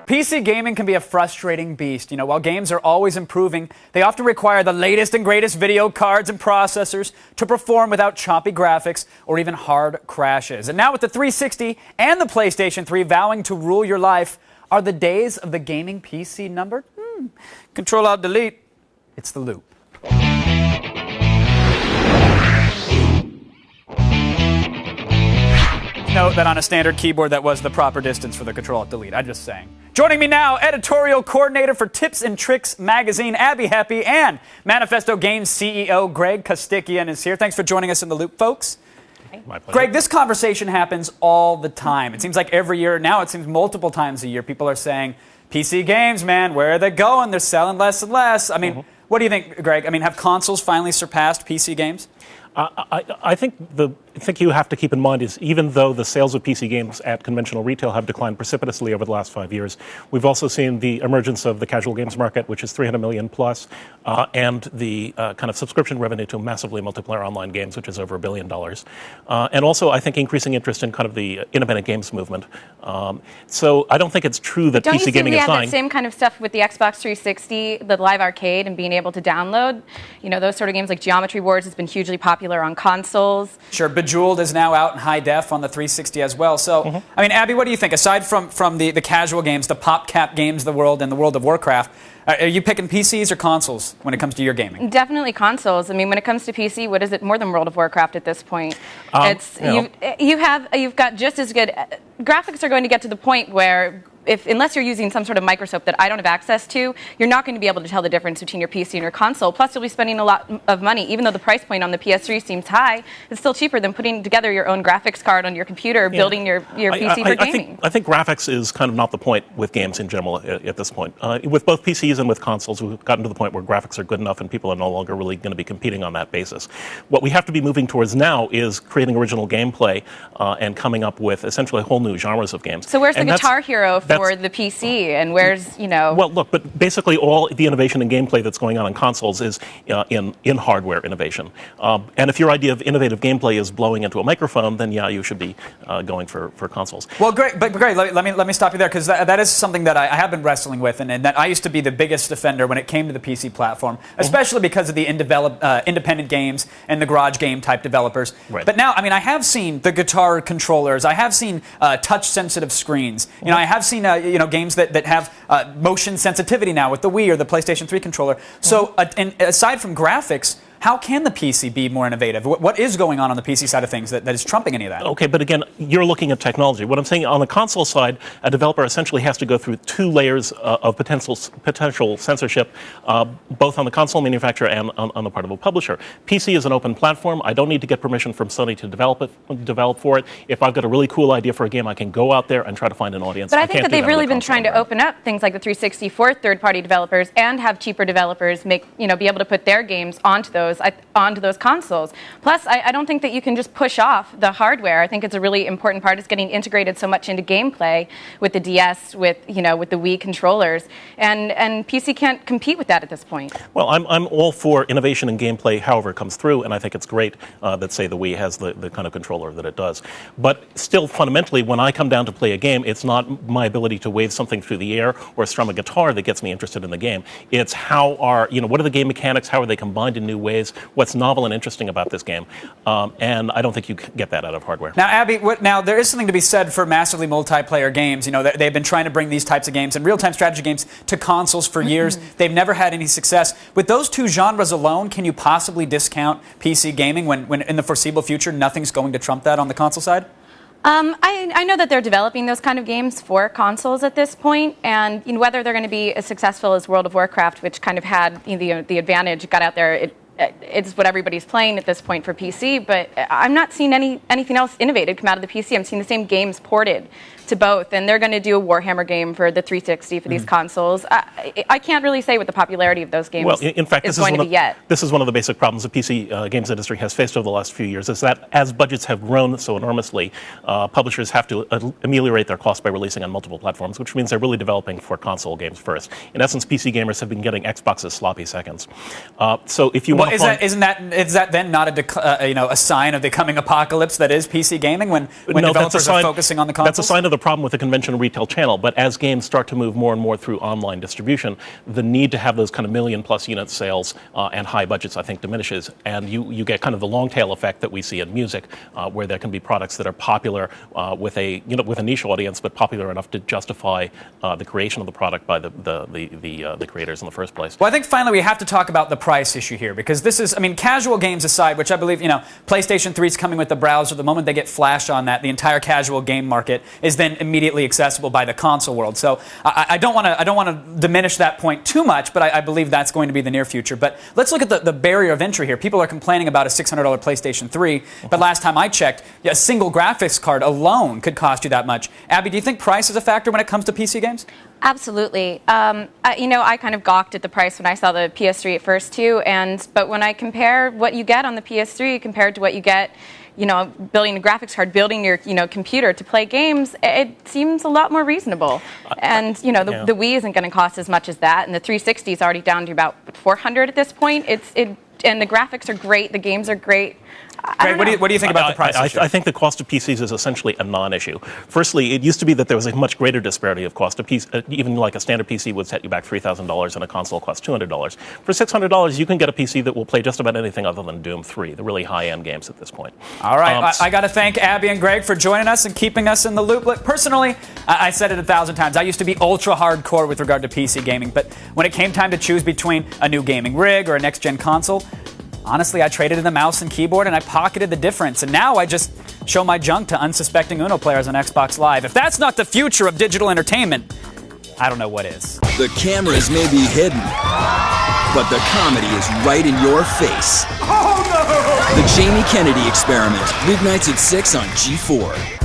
PC gaming can be a frustrating beast. You know, while games are always improving, they often require the latest and greatest video cards and processors to perform without choppy graphics or even hard crashes. And now with the 360 and the PlayStation 3 vowing to rule your life, are the days of the gaming PC numbered? Control-Alt-Delete. It's the loop. Note that on a standard keyboard that was the proper distance for the Control-Alt-Delete. I'm just saying. Joining me now, editorial coordinator for Tips and Tricks magazine, Abby Happy, and Manifesto Games CEO Greg Costikyan is here. Thanks for joining us in the loop, folks. My pleasure. Greg, this conversation happens all the time. It seems like every year, now it seems multiple times a year, people are saying, PC games, man, where are they going? They're selling less and less. I mean, what do you think, Greg? I mean, have consoles finally surpassed PC games? I think you have to keep in mind is even though the sales of PC games at conventional retail have declined precipitously over the last 5 years, we've also seen the emergence of the casual games market, which is 300 million plus, and the kind of subscription revenue to massively multiplayer online games, which is over $1 billion. And also, I think, increasing interest in kind of the independent games movement. So I don't think it's true that PC gaming is dying. Don't you see we have that same kind of stuff with the Xbox 360, the live arcade, and being able to download? You know, those sort of games like Geometry Wars has been hugely popular on consoles. Sure, Bejeweled is now out in high def on the 360 as well. So, I mean, Abby, what do you think? Aside from the casual games, the PopCap games of the world and the World of Warcraft, are you picking PCs or consoles when it comes to your gaming? Definitely consoles. I mean, when it comes to PC, what is it more than World of Warcraft at this point? You've got just as good graphics are going to get to the point where unless you're using some sort of microscope that I don't have access to, you're not going to be able to tell the difference between your PC and your console. Plus, you'll be spending a lot of money. Even though the price point on the PS3 seems high, it's still cheaper than putting together your own graphics card on your computer, building your PC for gaming. I think graphics is kind of not the point with games in general at this point. With both PCs and with consoles, we've gotten to the point where graphics are good enough and people are no longer really going to be competing on that basis. What we have to be moving towards now is creating original gameplay and coming up with essentially whole new genres of games. So where's the Guitar Hero for the PC? And where's, Well, look, but basically all the innovation and gameplay that's going on consoles is in hardware innovation. And if your idea of innovative gameplay is blowing into a microphone, then yeah, you should be going for consoles. Well, great, but great. Let me stop you there because that is something that I have been wrestling with, and that I used to be the biggest defender when it came to the PC platform, especially because of the independent games and the garage game type developers. Right. But now, I mean, I have seen the guitar controllers. I have seen touch-sensitive screens. You know, I have seen games that have motion sensitivity now with the Wii or the PlayStation 3 controller. So, and aside from graphics, how can the PC be more innovative? What is going on the PC side of things that is trumping any of that? Okay, but again, you're looking at technology. What I'm saying on the console side, a developer essentially has to go through 2 layers of potential censorship, both on the console manufacturer and on the part of a publisher. PC is an open platform. I don't need to get permission from Sony to develop for it. If I've got a really cool idea for a game, I can go out there and try to find an audience. But I think that they've really been trying to open up things like the 360 for third-party developers and have cheaper developers be able to put their games onto those consoles. Plus, I don't think that you can just push off the hardware. I think it's a really important part is getting integrated so much into gameplay with the DS, with the Wii controllers, and PC can't compete with that at this point. Well, I'm all for innovation in gameplay, however it comes through, and I think it's great that say the Wii has the kind of controller that it does. But still, fundamentally, when I come down to play a game, it's not my ability to wave something through the air or strum a guitar that gets me interested in the game. It's what are the game mechanics? How are they combined in new ways? What's novel and interesting about this game? And I don't think you can get that out of hardware. Now, Abby, there is something to be said for massively multiplayer games. They've been trying to bring these types of games and real-time strategy games to consoles for years. They've never had any success. With those 2 genres alone, can you possibly discount PC gaming when in the foreseeable future nothing's going to trump that on the console side? I know that they're developing those kind of games for consoles at this point, and whether they're going to be as successful as World of Warcraft, which kind of had the advantage, got out there. It's what everybody's playing at this point for PC, but I'm not seeing anything else innovative come out of the PC. I'm seeing the same games ported to both, and they're going to do a Warhammer game for the 360 for these consoles. I can't really say what the popularity of those games is going to be yet. This is one of the basic problems the PC games industry has faced over the last few years, is that as budgets have grown so enormously, publishers have to ameliorate their costs by releasing on multiple platforms, which means they're really developing for console games first. In essence, PC gamers have been getting Xbox's sloppy seconds. So if you want to is that then not a sign of the coming apocalypse that is PC gaming when developers are focusing on the consoles? That's a sign of the problem with the conventional retail channel. But as games start to move more and more through online distribution, the need to have those kind of million-plus unit sales and high budgets, I think, diminishes, and you get kind of the long tail effect that we see in music, where there can be products that are popular with a niche audience, but popular enough to justify the creation of the product by the creators in the first place. Well, I think finally we have to talk about the price issue here, because this is, I mean, casual games aside, which I believe, PlayStation 3 is coming with the browser. The moment they get Flash on that, the entire casual game market is then immediately accessible by the console world. So I don't want to diminish that point too much, but I believe that's going to be the near future. But let's look at the barrier of entry here. People are complaining about a $600 PlayStation 3, but last time I checked, a single graphics card alone could cost you that much. Abby, do you think price is a factor when it comes to PC games? Absolutely. I kind of gawked at the price when I saw the PS3 at first too, but when I compare what you get on the PS3 compared to what you get, building a graphics card, building your, computer to play games, it seems a lot more reasonable. And, the Wii isn't going to cost as much as that, and the 360 is already down to about $400 at this point. And the graphics are great, the games are great. Greg, what do you think about the price issue? I think the cost of PCs is essentially a non-issue. Firstly, it used to be that there was a much greater disparity of cost. Even like a standard PC would set you back $3,000 and a console costs $200. For $600, you can get a PC that will play just about anything other than Doom 3, the really high-end games at this point. All right, I got to thank Abby and Greg for joining us and keeping us in the loop. Look, personally, I said it 1,000 times. I used to be ultra hardcore with regard to PC gaming, but when it came time to choose between a new gaming rig or a next-gen console, honestly, I traded in the mouse and keyboard and I pocketed the difference. And now I just show my junk to unsuspecting Uno players on Xbox Live. If that's not the future of digital entertainment, I don't know what is. The cameras may be hidden, but the comedy is right in your face. Oh, no! The Jamie Kennedy Experiment, weeknights at 6 on G4.